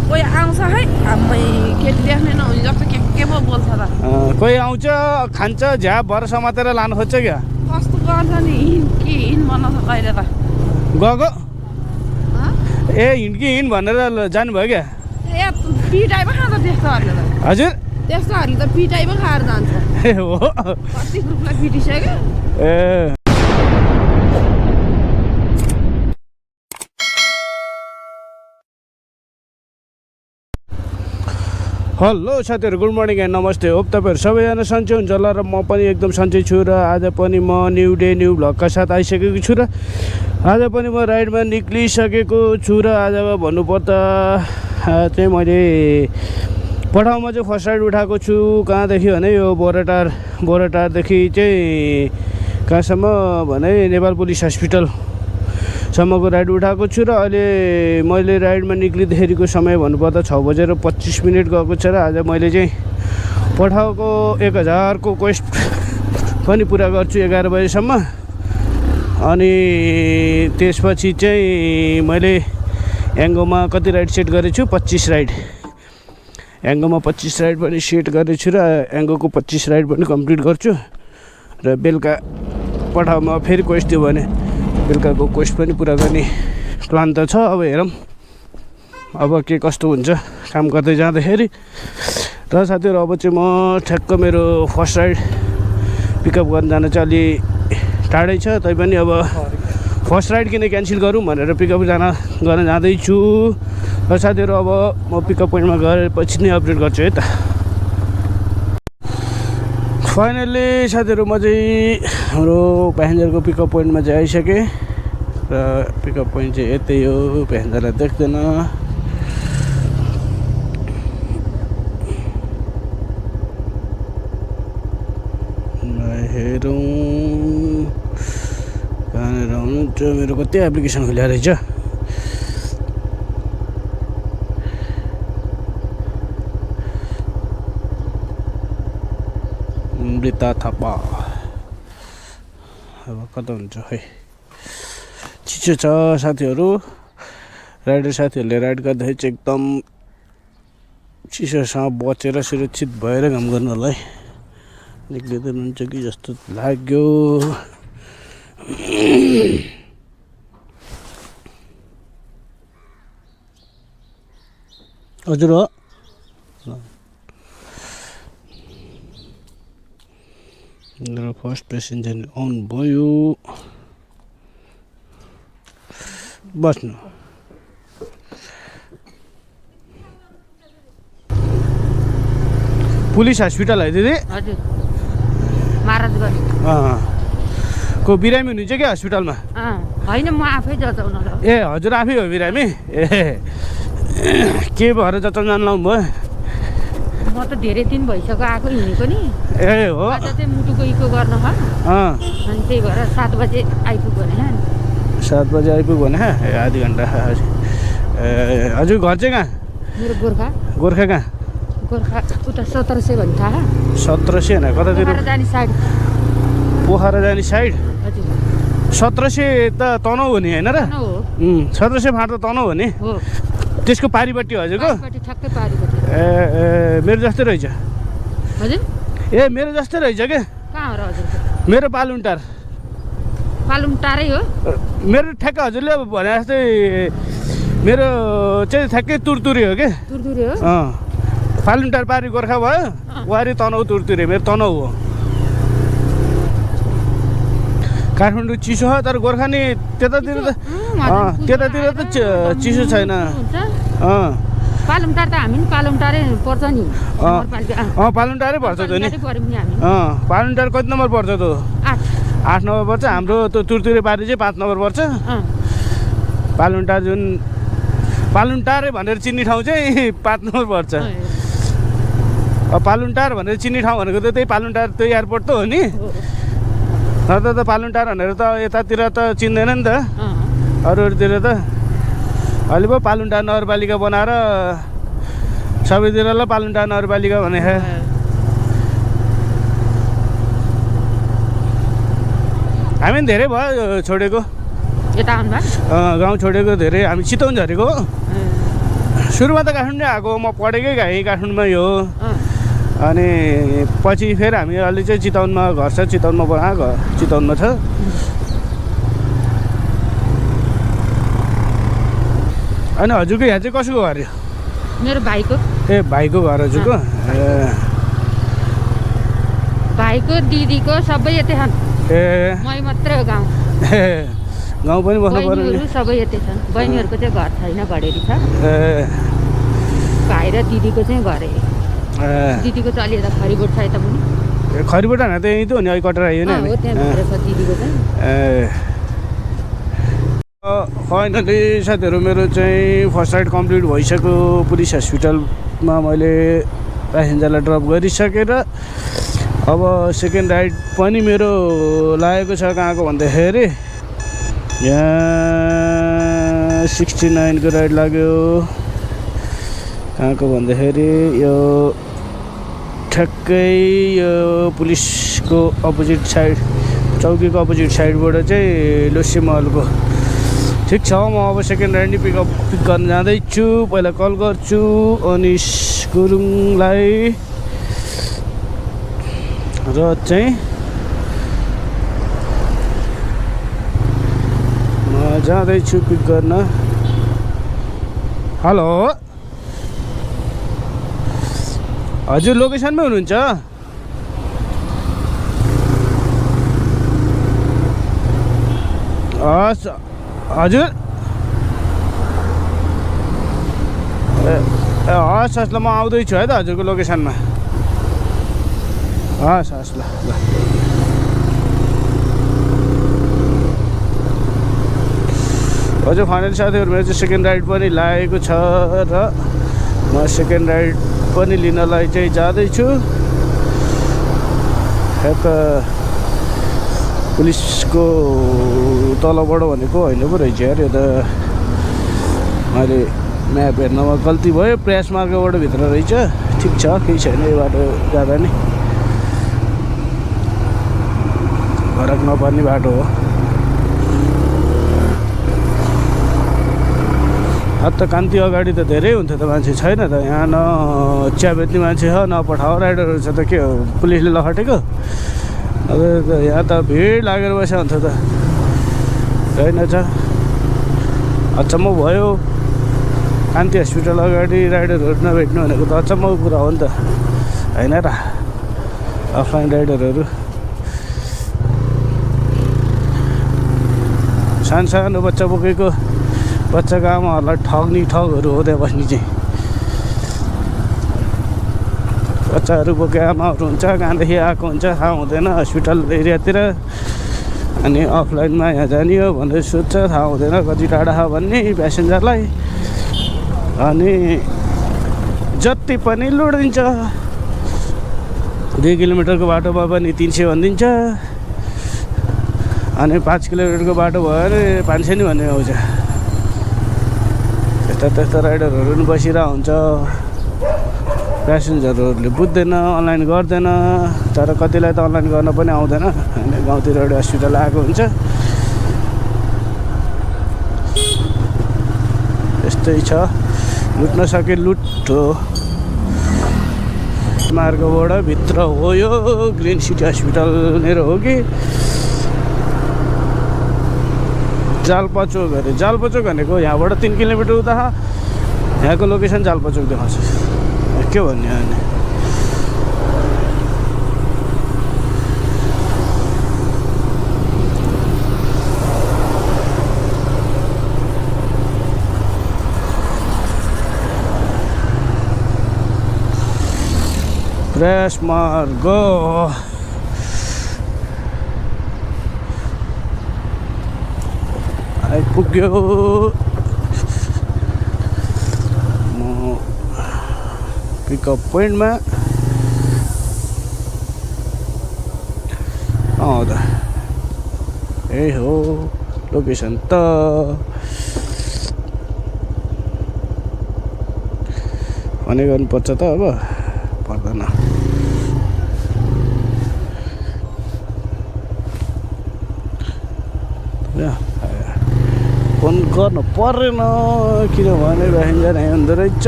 कोही आउँछ है आम्मै केटी देख्ने नहुने जस्तो के पो बोल्छ त कोही आउँछ खान्छ झ्याप भएर समातेर लानु खोज्छ क्या कस्तो गर्छ नि हिँड बनाउँछ कहिले त गएको ए हिँड कि हिँड भनेर जानुभयो क्या ए पिटाइमा खाँदा त्यस्तोहरूले त हजुर त्यस्तोहरूले त पिटाइमा खाएर जान्छ ए हो कति ग्रुपलाई पिटिसक्यो ए हेलो साथीहरू गुड मर्निङ एन्ड नमस्ते होप तपाईँहरू सबैजना सन्चै हुन्छ होला र म पनि एकदम सन्चै छु र आज पनि म न्यू डे न्यू भ्लगका साथ आइसकेको छु र आज पनि म राइडमा निक्लिसकेको छु र आज भन्नुपर्दा चाहिँ मैले पठाउमा चाहिँ फर्स्ट राइड उठाएको छु कहाँदेखि भने यो बोराटारदेखि चाहिँ कहाँसम्म भने नेपाल पुलिस हस्पिटलसम्मको राइड उठाएको छु र अहिले मैले राइडमा निक्लिँदाखेरिको समय भन्नुपर्दा 6:25 गएको छ र आज मैले चाहिँ पठाएको 1000 को क्वेस्ट पनि पुरा गर्छु 11 बजेसम्म अनि त्यसपछि चाहिँ मैले एङ्गोमा कति राइड सेट गरेको छु 25 राइड एङ्गोमा 25 राइड पनि सेट गरेको छु र एङ्गोको 25 राइड पनि कम्प्लिट गर्छु र बेलुका पठाउमा फेरि क्वेस्ट दियो भने बेलुकाको क्वेस्ट पनि पुरा गर्ने प्लान त छ अब हेरौँ अब के कस्तो हुन्छ काम गर्दै जाँदाखेरि र साथीहरू अब चाहिँ म ठ्याक्क मेरो फर्स्ट राइड पिकअप गर्न जान चाहिँ अलि टाढै छ तैपनि अब फर्स्ट राइड किन क्यान्सल गरौँ भनेर पिकअप गर्न जाँदैछु र साथीहरू अब म पिकअप पोइन्टमा गएपछि नै अपडेट गर्छु है त फाइनल्ली साथीहरू म चाहिँ हाम्रो प्यासेन्जरको पिकअप पोइन्टमा चाहिँ आइसकेँ र पिकअप पोइन्ट चाहिँ यतै हो प्यासेन्जरलाई देख्दैन हेरौँ कहाँनिर हुनुहुन्छ मेरो कति एप्लिकेसन खुल्या रहेछ मृता थापा अब कता हुन्छ खै चिसो छ साथीहरू राइडर साथीहरूले राइड गर्दाखेरि चाहिँ एकदम चिसोसँग बचेर सुरक्षित भएर काम गर्नु होला है निक्लिँदै हुन्छ कि जस्तो लाग्यो हजुर हो मेरो फर्स्ट पेसेन्जर आउनु भयो बस्नु पुलिस हस्पिटल है दिदी हजुर महाराजगञ्ज को बिरामी हुनुहुन्छ क्या हस्पिटलमा होइन म आफै जचाउन ए हजुर आफै हो बिरामी ए के भएर जचाउन जानु लाउनु भयो म त धेरै दिन भइसक्यो आएको हिँडेको नि ए हो आज चाहिँ मुटुको इको गर्न छ अनि त्यही भएर 7 बजे आइपुग्यो भने 7 बजे आइपुग्यो भने ए आधी घन्टा हजुर घर चाहिँ कहाँ मेरो गोर्खा कहाँ गोर्खा उता 1700 भन्ने थाहा 1700 होइन कतातिर पोखरा जाने साइड हजुर 1700 त तनहु हो नि होइन र 1700 फाँट त तनहु हो नि त्यसको पारिपट्टि हजुरको ठ्याक्कै पारिपट्टि ए मेरो जस्तै रहेछ हजुर ए मेरो जस्तै रहेछ क्या कहाँ हो र हजुर मेरो पालुङटारै हो मेरो ठ्याक्कै हजुरले अब भने जस्तै मेरो चाहिँ ठ्याक्कै तुरतुरी हो क्या तुरतुरी हो पालुङटार पारि गोर्खा भयो वारी तनहु तुरतुरी मेरो तनहु हो काठमाडौँ चिसो हो तर गोर्खा नि त्यतातिर त चिसो छैन पालुङटार त हामी नि पालुङटारै पर्छ नि पालुङटारै पर्छ त नि पालुङटार कति नम्बर पर्छ त 8 नम्बर पर्छ हाम्रो त्यो तुरतुरे पारी चाहिँ 5 नम्बर पर्छ पालुङटारै भनेर चिन्ने ठाउँ चाहिँ 5 नम्बर पर्छ पालुङटार भनेर चिन्ने ठाउँ भनेको त त्यही पालुङटार त्यो एयरपोर्ट त हो नि त पालुङटार भनेर त यतातिर त चिन्दैन नि त अरूतिर त अहिले पो पालुङटार नगरपालिका बनाएर सबैतिर ल पालुङटार नगरपालिका भने हामी पनि धेरै भयो छोडेको यता गाउँ छोडेको धेरै हामी चितवन झरेको सुरुमा त काठमाडौँ आएको म पढेकै गएँ काठमाडौँमै हो अँ अनि पछि फेरि हामी अलि चाहिँ चितवनमा घर छ चितवनमा बनाएको चितवनमा छ अनि हजुरको यहाँ चाहिँ कसको घर हो मेरो भाइको ए भाइको घर हजुरको ए भाइको दिदीको सबै यतै छन् ए मै मात्रै हो गाउँ ए गाउँ पनि बस्नु पर्यो बहिनीहरू सबै यतै छन् बहिनीहरूको चाहिँ घर छैन भडेरी छ ए भाइ र दिदीको चाहिँ घर ए दिदीको चाहिँ अलि यता खरिबोट छ यता पनि ए खरिबोट होइन त यहीँ त हो नि अहिले कटेर आयो नि हो त्यहाँ भित्र छ दिदीको चाहिँ ए फाइनली साथीहरू मेरो चाहिँ फर्स्ट राइड कम्प्लिट भइसक्यो पुलिस हस्पिटलमा मैले प्यासेन्जरलाई ड्रप गरिसकेर अब सेकेन्ड राइड पनि मेरो लागेको छ कहाँको भन्दाखेरि यहाँ 69 को राइड लाग्यो कहाँको भन्दाखेरि यो ठ्याक्कै यो पुलिसको अपोजिट साइड चौकीको अपोजिट साइडबाट चाहिँ लोसे महलको ठिक छ म अब सेकेन्ड राइड पिक गर्न जाँदैछु पहिला कल गर्छु अनिश गुरुङलाई र चाहिँ म जाँदैछु पिक गर्न हेलो हजुर लोकेसनमै हुनुहुन्छ हस् हजुर हस् हस् ल म आउँदैछु है त हजुरको लोकेसनमा हस् हस् ल ल हजुर फाइनली साथीहरू मेरो चाहिँ सेकेन्ड राइड पनि लागेको छ र म सेकेन्ड राइड पनि लिनलाई चाहिँ जाँदैछु यता पुलिसको तलबाट भनेको होइन पो रहेछ यार यो त मैले म्याप हेर्नमा गल्ती भयो प्रेस मार्गबाट भित्र रहेछ ठिक छ केही छैन यो बाटो जाँदा नि फरक नपर्ने बाटो हो अब त कान्ति अगाडि त धेरै हुन्थ्यो त मान्छे छैन त यहाँ न चिया बेच्ने मान्छे छ न पठाओ राइडरहरू छ त के हो पुलिसले लखटेको अब यहाँ त भिड लागेर बस्यो हुन्थ्यो त रहेनछ अचम्म भयो कान्ति हस्पिटल अगाडि राइडरहरू नभेट्नु भनेको त अचम्मको कुरा हो नि त होइन र अफलाइन राइडरहरू सानो सानो बच्चा बोकेको बच्चाको आमाहरूलाई ठग्ने ठगहरू हो त्यहाँ बस्ने चाहिँ बच्चाहरू बोकेको आमाहरू हुन्छ कहाँदेखि आएको हुन्छ थाहा हुँदैन हस्पिटल एरियातिर अनि अफलाइनमा यहाँ जाने हो भनेर सोध्छ थाहा हुँदैन कति टाढा छ भन्ने प्यासेन्जरलाई अनि जति पनि लुटिदिन्छ 2 किलोमिटरको बाटोमा पनि 300 भनिदिन्छ अनि 5 किलोमिटरको बाटो भयो भने 500 नि भन्ने आउँछ त्यस्ता राइडरहरू पनि बसिरहेको हुन्छ प्यासेन्जरहरूले बुझ्दैन अनलाइन गर्दैन तर कतिलाई त अनलाइन गर्न पनि आउँदैन होइन गाउँतिर एउटा हस्पिटल आएको हुन्छ यस्तै छ लुट्न सके लुट हो मार्गबाट भित्र हो यो ग्रिन सिटी हस्पिटल मेरो हो कि जालपाचोक अरे जालपाचोक भनेको यहाँबाट 3 किलोमिटर उता यहाँको लोकेसन जालपाचोक देखाउँछ के भन्ने अनि प्रेस मार्ग आइपुग्यो म पिकअप पोइन्टमा त यही हो लोकेसन त भने गर्नुपर्छ त अब पर्दैन फोन गर्नु परेन किनभने प्यासेन्जर यहाँ हुँदो रहेछ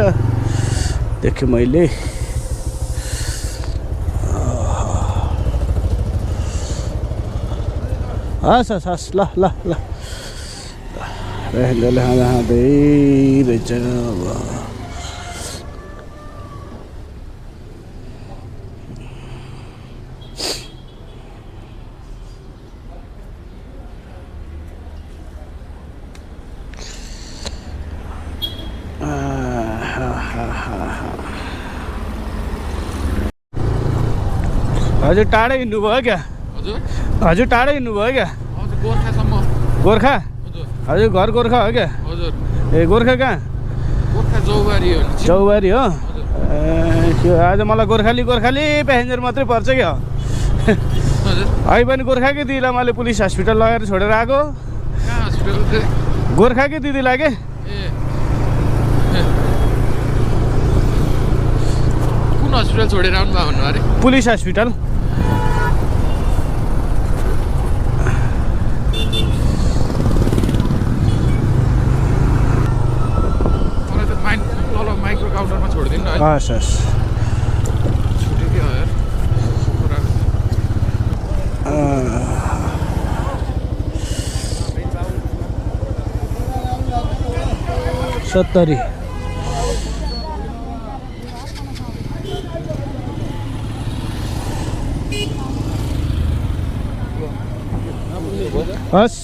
देखेँ मैले हस् हस् हस् ल ल ल प्यासेन्जरले खाँदा खाँदै रहेछ अब हजुर टाढै हिँड्नुभयो क्या हजुर टाढै हिँड्नुभयो क्या गोर्खासम्म गोर्खा हजुर हजुर घर गोर्खा हो क्या हजुर ए गोर्खा कहाँ गोर्खा चौबारी हो नि चौबारी हो त्यो आज मलाई गोर्खाली प्यासेन्जर मात्रै पर्छ क्या हजुर अहिले पनि गोर्खाकै दिदीलाई मैले पुलिस हस्पिटल लगेर छोडेर आएको कहाँ हस्पिटल चाहिँ गोर्खाकै दिदीलाई के ए कुन हस्पिटल छोडेर आउनु भयो भन्नु अरे पुलिस हस्पिटल मलाई त माइक्रो काउन्टरमा छोडिदिनु न है हस् हस् छुट्यो क्या यार सत्तरी हस्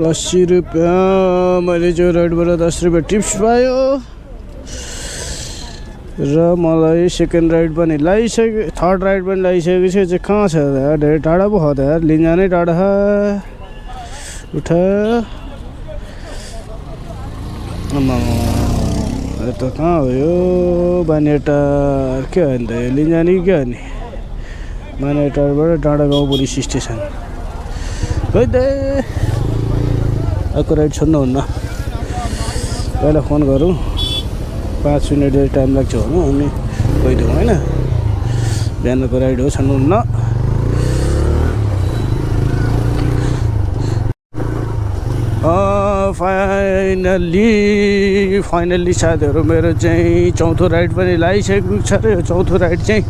80 रुपियाँ मैले जो राइडबाट 10 रुपियाँ टिप्स पायो र मलाई सेकेन्ड राइड पनि लगाइसक्यो थर्ड राइड पनि लगाइसकेको छ चाहिँ कहाँ छ यार धेरै टाढा पो हो त यार लिन्जानै टाढा उठा यता कहाँ हो यो बानेटार के हो नि त यो लिन्जानी के हो नि बानेटारबाट डाँडा गाउँ पुलिस स्टेसन गइदे अर्को राइड छोड्नुहुन्न पहिला फोन गरौँ 5 मिनट जति टाइम लाग्छ भनौँ अनि गइदिउँ होइन बिहानको राइड हो छोड्नुहुन्न फाइनल्ली साथीहरू मेरो चाहिँ चौथो राइड पनि लगाइसकेको छ र यो चौथो राइड चाहिँ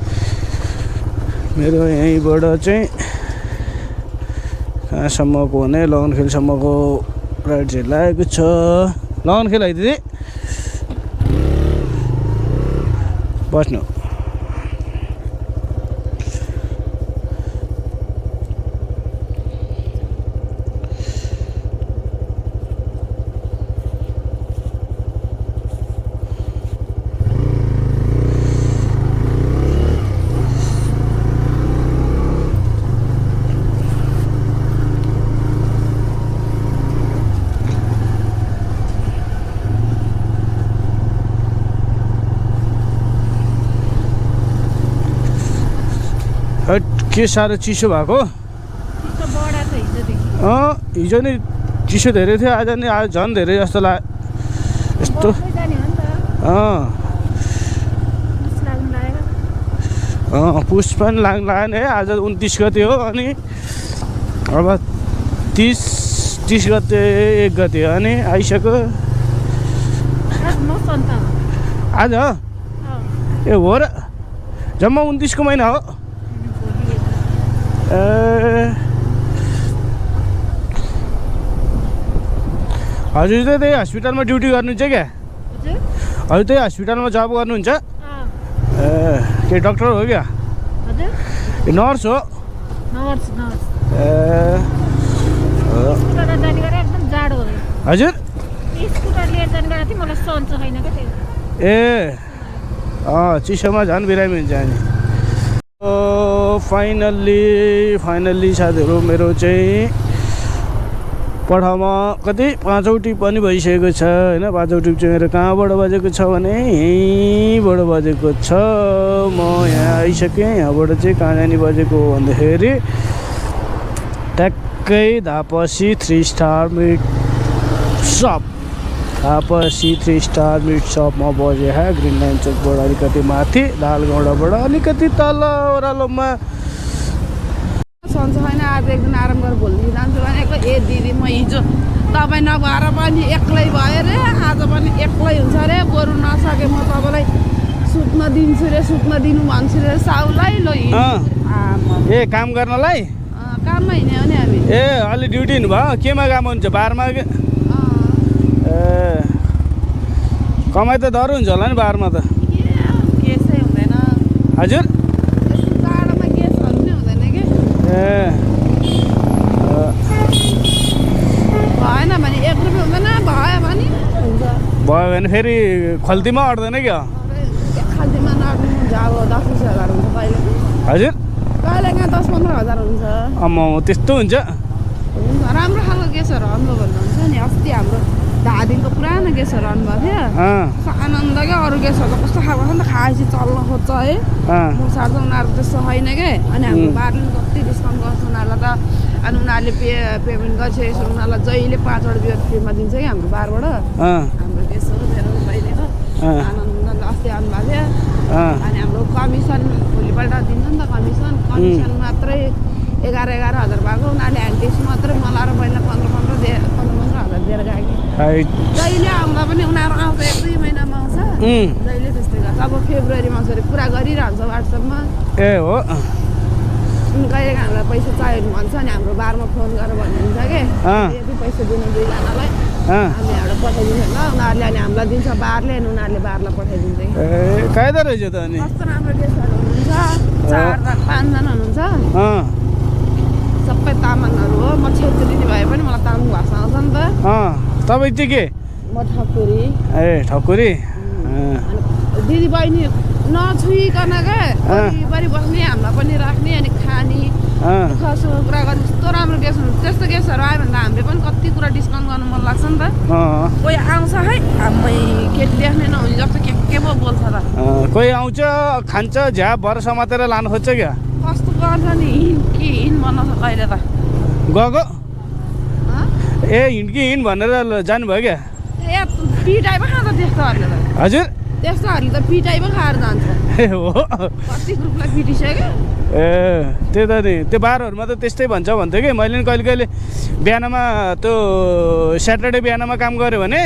मेरो यहीँबाट चाहिँ कहाँसम्मको भने लगनखेलसम्मको राइड चाहिँ लागेको छ लगनखेल है दिदी बस्नु के साह्रो चिसो भएको हिजो नि चिसो धेरै थियो आज नि आज झन् धेरै जस्तो यस्तो पुस पनि लाग्यो नि है आज 29 गते हो अनि अब 30 गते 1 गते अनि आइसक्यो आज ए हो र जम्मा 29 को महिना हो हजुर चाहिँ त्यही हस्पिटलमा ड्युटी गर्नुहुन्छ क्या हजुर त्यही हस्पिटलमा जब गर्नुहुन्छ के डक्टर हो क्या नर्स हो हजुर ए चिसोमा झन् बिरामी हुन्छ अनि फाइनल्ली साथीहरू मेरो चाहिँ पठाउमा कति 5औं टिप पनि भइसकेको छ होइन 5औं टिप चाहिँ मेरो कहाँबाट बजेको छ भने यहीँबाट बजेको छ म यहाँ आइसकेँ यहाँबाट चाहिँ कहाँ जाने बजेको भन्दाखेरि ट्याक्कै धापसी 3 स्टार मिट सप धापसी 3 स्टार मिट सपमा बजे ग्रिन लाइन चोकबाट अलिकति माथि लालगौँडाबाट अलिकति तल ओह्रालोमा भन्छ होइन आज एकदिन आराम गरेर भोलिदेखि जान्छु भनेको ए दिदी म हिजो तपाईँ नभएर पनि एक्लै भयो रे आज पनि एक्लै हुन्छ अरे बरु नसके म तपाईँलाई सुत्न दिन्छु रे सुत्न दिनु भन्छु रे साउलाई ल ए काम गर्नलाई काममा हिँड्यो भने हामी ए अलि ड्युटी हिँड्नुभयो केमा काम हुन्छ बारमा ए कमाइ त डर हुन्छ होला नि बारमा त केसै हुँदैन हजुर जाडोमा केसहरू पनि हुँदैन कि ए भएन भने 1 रुपियाँ हुँदैन भयो भने हुन्छ भयो भने फेरि खल्तीमा अट्दैन क्या खाल्तीमा नट्नु हुन्छ अब 10-20 हजार हुन्छ कहिले हजुर कहिले कहाँ 10-15 हजार हुन्छ अम्मा त्यस्तो हुन्छ राम्रो खालको ग्यासहरू अनुभव भन्नुहुन्छ नि अस्ति हाम्रो धादिङको पुरानो ग्यासहरू अनुभव थियो आनन्दकै अरू ग्यासहरू कस्तो खालको छ नि त खाएपछि चल्न खोज्छ है मुसार त उनीहरू त्यस्तो होइन के अनि हाम्रो बारले कति डिस्काउन्ट गर्छ उनीहरूलाई त अनि उनीहरूले पेमेन्ट गरिसकेपछि उनीहरूलाई जहिले 5 वटा बियर फ्रीमा दिन्छ कि हाम्रो बारबाट हाम्रो ग्यास हो मेरो बहिनीको आनन्द अस्ति आउनुभएको थियो अनि हाम्रो कमिसन भोलिपल्ट दिन्छ नि त कमिसन मात्रै 11 हजार भएको उनीहरूले ह्यान्ड मात्रै मलाई र बहिनीलाई 15 हजार दिएर गयो कि जहिले आउँदा पनि उनीहरू आउँछ 1-2 महिनामा आउँछ जहिले त्यस्तै गर्छ अब फेब्रुअरीमा आउँछ अरे कुरा गरिरहन्छ वाट्सएपमा ए हो अनि कहिले हामीलाई पैसा चाहियो भन्छ अनि हाम्रो बारमा फोन गरेर भन्नुहुन्छ कि यति पैसा दिनु 2जनालाई हामी हाम्रो पठाइदिन्छ ल उनीहरूले अनि हामीलाई दिन्छ बारले अनि उनीहरूले बारलाई पठाइदिन्छ कि कायदा रहेछ त अनि कस्तो राम्रो गेस्टहरू हुनुहुन्छ 4-5 जना हुनुहुन्छ सबै तामाङहरू हो म छेत्री भए पनि मलाई तामाङ भाषा आउँछ नि त तपाईँ चाहिँ के म ठकुरी ए ठकुरी दिदी बहिनी नछुइकन क्या वरिपरि बस्ने हामीलाई पनि राख्ने अनि खाने दुःखसुख कुरा गर्ने यस्तो राम्रो गेस्ट हुन्छ त्यस्तो गेस्टहरू आयो भने त हामीले पनि कति कुरा डिस्काउन्ट गर्नु मन लाग्छ नि त कोही आउँछ है हामी केटी देख्ने नहुने जस्तो के पो बोल्छ त कोही आउँछ खान्छ झ्याप भएर समातेर लानु खोज्छ क्या कस्तो गर्छ नि हिँड बनाउँछ कहिले त गएको ए हिँड कि हिँड भनेर जानुभयो क्या ए पिटाइमा खान्छ त्यस्तोहरूले त हजुर त्यस्तोहरूले त पिटाइमा खाएर जान्छ ए हो कति ग्रुपलाई पिटिसक्यो ए त्यही त नि त्यो बारहरूमा त त्यस्तै भन्थ्यो कि मैले नि कहिले कहिले बिहानमा त्यो स्याटरडे बिहानमा काम गऱ्यो भने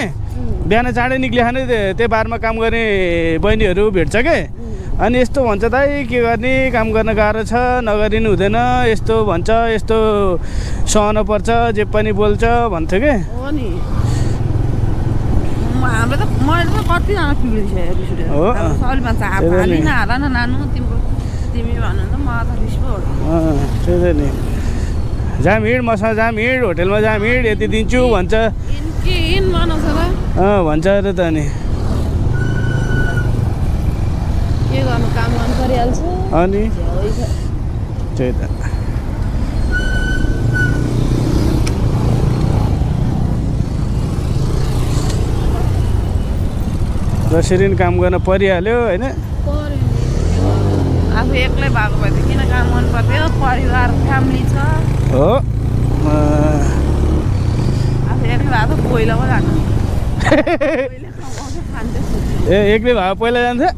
बिहान चाँडै निक्लियो खाने त्यो बारमा काम गर्ने बहिनीहरू भेट्छ के अनि यस्तो भन्छ दाइ के गर्ने काम गर्न गाह्रो छ नगरिनु हुँदैन यस्तो भन्छ यस्तो सहन पर्छ जे पनि बोल्छ भन्थ्यो कि हो नि हाम्रो त मैले त कतिजना पिडिसकेँ हो सरी भन्छ हाली नहाल न नानु तिमी भन्नु त म त रिस पो त्यही त नि जाम हिँड मसँग जाम हिँड होटेलमा जाम हिँड यति दिन्छु भन्छ हिँड बनाउँछ ल भन्छ अरे त नि के गर्नु काम गर्नु परिहाल्छ अनि त्यही त जसरी काम गर्न परिहाल्यो होइन आफू एक्लै भएको भए त किन काम गर्नु पर्थ्यो परिवार फ्यामिली छ हो आफू एक्लै भएको त पहिला पो जानु ए एक्लै भएको पहिला जान्थ्यो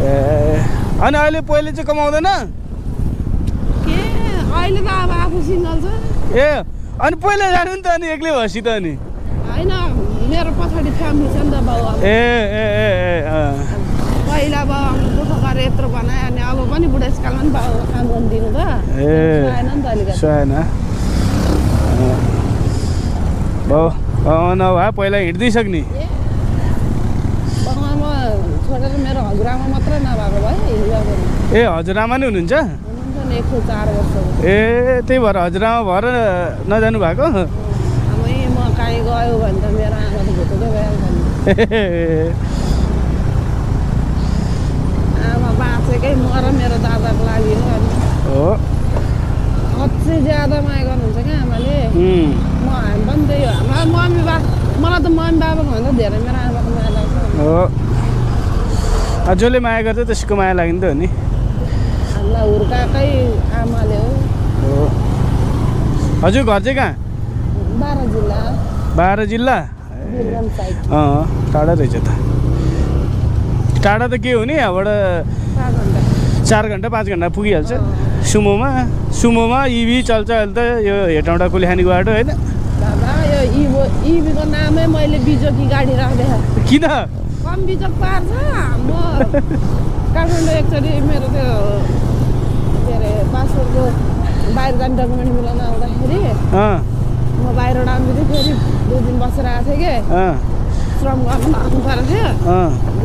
ए अनि अहिले पहिले चाहिँ कमाउँदैन के अहिले त अब आफू सिङ्गल छ ए अनि पहिला जानु नि त अनि एक्लै भएपछि त अनि होइन मेरो पछाडि फ्यामिली छ नि त बाउ अब ए पहिला बाउ दुःख गरेर यत्रो बनायो अनि अब पनि बुढेसकालमा पनि बाउ काम गर्नु दिनु त आएन नि त अलिकति सुहाएन बाउ नभए पहिला हिँड्दिसक्ने बगानमा छोडेर मेरो हजुरआमा मात्रै नभएको भए हिँड्नु ए हजुरआमा नि हुनुहुन्छ हुनुहुन्छ नि 104 वर्षको ए त्यही भएर हजुरआमा भएर नजानु भएको म काहीँ गयो भने त मेरो आमा त भुटेकै भइहाल्छ नि आमा बाँचेकै म र मेरो दादाको लागि हो अझै ज्यादा माया गर्नुहुन्छ क्या आमाले म हामी पनि त्यही हो हाम्रो मम्मी मलाई त मम्मी बाबाको भन्दा धेरै मेरो आमाको माया लाग्छ हो जसले माया गर्छ त्यसको माया लाग्यो नि त हो नि हामीलाई हुर्काएकै आमाले हो हजुर घर चाहिँ कहाँ 12 जिल्ला टाढा रहेछ त टाढा त के हो नि यहाँबाट 4 घन्टा 5 घन्टा पुगिहाल्छ सुमोमा इभी चल्छ अहिले त यो हेटौँडा कुलिखानीको बाटो होइन दादा यो इभीको नामै मैले बिजोकी गाडी राख्दै किन कम बिजोक पार्छ म काठमाडौँ एकचोटि मेरो त्यो के अरे पासपोर्टको बाहिर जाने डकुमेन्ट मिलाउन आउँदाखेरि म बाहिरबाट आउँदै फेरि 2 दिन बसेर आएको थिएँ कि श्रम गर्न आउनु परेको थियो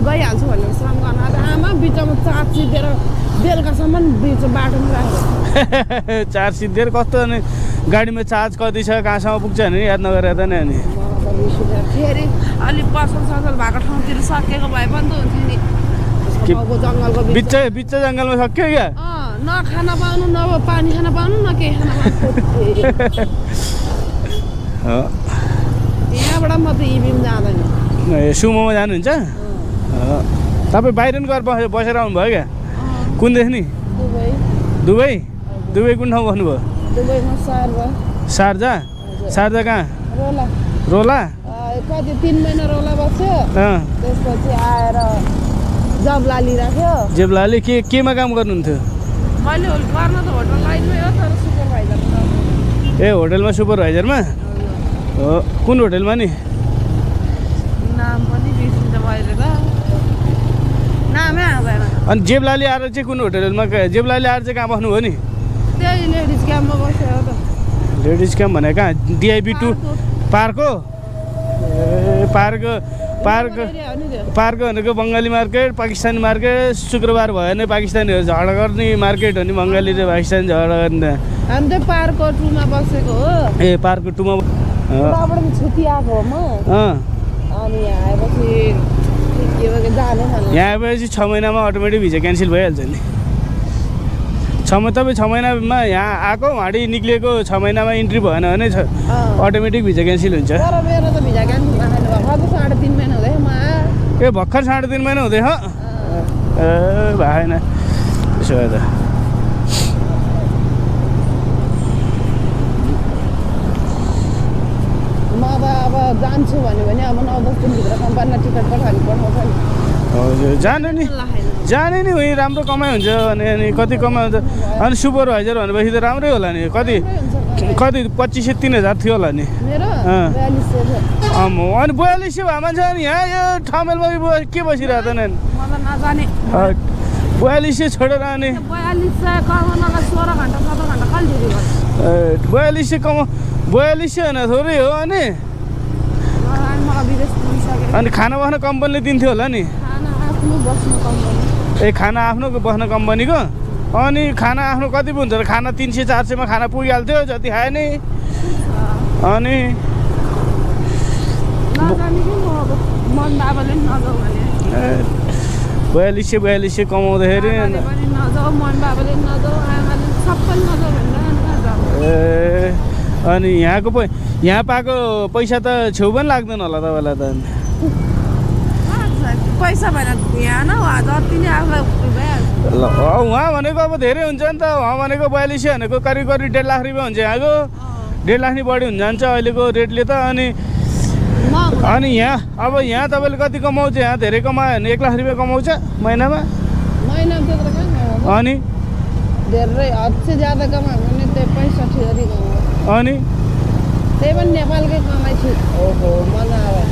गइहाल्छु भनेर श्रम गर्न आएको आमा बिचमा चार्ज सिद्धेर बेलुकासम्म बिच बाटोमा राखेको चार्ज सिद्धेर कस्तो अनि गाडीमा चार्ज कति छ कहाँसम्म पुग्छ भने याद नगरेर त नि अनि फेरि अलिक पसल ससल भएको ठाउँतिर सकेको भए पनि त हुन्छ नि जङ्गलको बिच जङ्गलमा सक्यो क्या न खाना पाउनु न पानी खान पाउनु न केही खान यहाँबाट म त इभीमा जाँदैन सुमोमा जानुहुन्छ तपाईँ बाहिर नि गएर बसेर आउनुभयो क्या कुन देश नि दुबई कुन ठाउँ बस्नुभयो दुबईमा शारजा कहाँ रोला कति 3 महिना रोला बस्यो त्यसपछि आएर जबलाली राख्यो जेबलाली केमा काम गर्नुहुन्थ्यो मैले गर्न त होटल लाइनमै हो तर सुपरभाइजर ए होटलमा सुपरभाइजरमा हो कुन होटलमा नि नाम पनि बिर्सिन्छ मैले त नामै आउँदैन अनि जेबलाली आएर चाहिँ कुन होटलमा जेबलाली आएर चाहिँ कहाँ बस्नुभयो नि त्यही लेडिज क्याम्पमा बस्यो हो त लेडिज क्याम्प भने कहाँ DIP 2 पार्कको पार्क भनेको बङ्गाली मार्केट पाकिस्तानी मार्केट शुक्रबार भयो भने पाकिस्तानीहरू झगडा गर्ने मार्केट हो नि बङ्गाली र पाकिस्तानी झगडा गर्ने हामी चाहिँ पार्कको 2 मा बसेको हो ए पार्कको 2 मा उताबाट छुट्टी आएको हो म अनि यहाँ आएपछि के भयो जाने भन्नु यहाँ आएपछि 6 महिनामा अटोमेटिक भिजा क्यान्सल भइहाल्छ नि तपाईँ 6 महिनामा यहाँ आएको हाडी निक्लिएको 6 महिनामा इन्ट्री भएन भने अटोमेटिक भिजा क्यान्सल हुन्छ तर मेरो त भिजा क्यान्सल भएको 3.5 महिना हुँदै म ए भर्खर 3.5 महिना हुँदै हो भएन त्यसो भए त म अब जान्छु भन्यो भने अब 9-10 दिनभित्र कम्पनीलाई टिकट पठाउनु पर्छ नि हजुर जाने नि उयो राम्रो कमाइ हुन्छ अनि कति कमाइ हुन्छ अनि सुपरभाइजर भनेपछि त राम्रै होला नि कति 25-30 हजार थियो होला नि मेरो 4200 अनि 4200 भए मान्छे अनि यहाँ यो ठमेलमा के बसिरहेको त नि 4200 छोडेर अनि 4200 कमाउनलाई 16 घन्टा 17 घन्टा कहिले ड्युटी गर्छ 4200 होइन थोरै हो अनि अनि खाना बस्न कम्पनीले दिन्थ्यो होला नि खाना आफ्नो बस्न कम्पनीको अनि खाना आफ्नो कति हुन्छ र खाना 300-400 मा खाना पुगिहाल्थ्यो जति खाए नि अनि 4200 कमाउँदाखेरि अनि यहाँ पाएको पैसा त छेउ पनि लाग्दैन होला तपाईँलाई त पैसा भएन यहाँ न जति नै आफूलाई भइहाल्छ उहाँ भनेको अब धेरै हुन्छ नि त उहाँ भनेको 4200 भनेको करिब 1.5 लाख रुपियाँ हुन्छ यहाँको 1.5 लाख नि बढी हुन जान्छ अहिलेको रेटले त अनि यहाँ तपाईँले कति कमाउँछ यहाँ धेरै कमायो भने 1 लाख रुपियाँ कमाउँछ महिनामा अनि धेरै हदसे ज्यादा कमायो भने त्यही 65 जति कमाउँछ अनि त्यही पनि नेपालकै कमाइ छु ओहो मजा आयो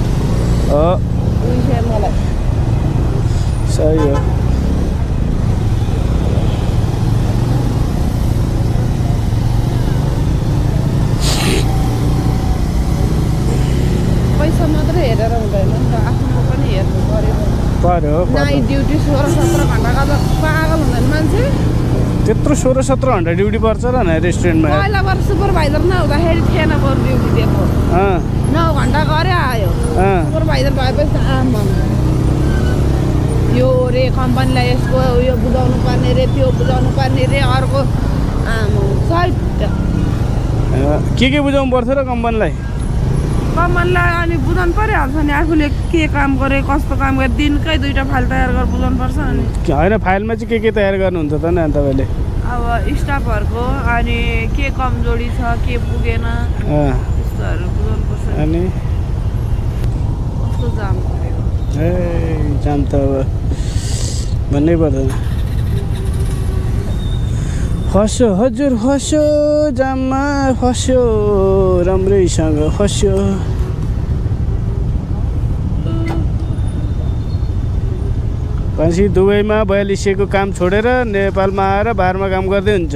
मलाई सही हो पैसा मात्रै हेरेर हुँदैन नि त आफ्नो पनि हेर्नु पर्यो नाइट ड्युटी 16-17 घन्टाको त पागल हुँदैन मान्छे त्यत्रो 16-17 घन्टा ड्युटी पर्छ र न रेस्टुरेन्टमा पहिलाबाट सुपरभाइजर नहुँदाखेरि थिएन बरु ड्युटी दिएको 9 घन्टा गरे आयो सुपरभाइजर भएपछि आमा यो रे कम्पनीलाई यसको उयो बुझाउनु पर्ने रे त्यो बुझाउनु पर्ने रे अर्को आमा साइड के बुझाउनु पर्छ र कम्पनीलाई अनि बुझाउनु परिहाल्छ नि आफूले के काम गरे कस्तो काम गरे दिनकै 2टा फाइल तयार गरेर बुझाउनु पर्छ अनि होइन फाइलमा चाहिँ के तयार गर्नुहुन्छ त नि तपाईँले अब स्टाफहरूको अनि के कमजोरी छ के पुगेन त्यस्तोहरू बुझाउनु पर्छ अनि कस्तो जाम परेको ए जाम त अब भन्नै पर्दैन फस्यो हजुर फस्यो जाममा फस्यो राम्रैसँग फस्यो भनेपछि दुबईमा 4200 को काम छोडेर नेपालमा आएर बारमा काम गर्दै हुन्छ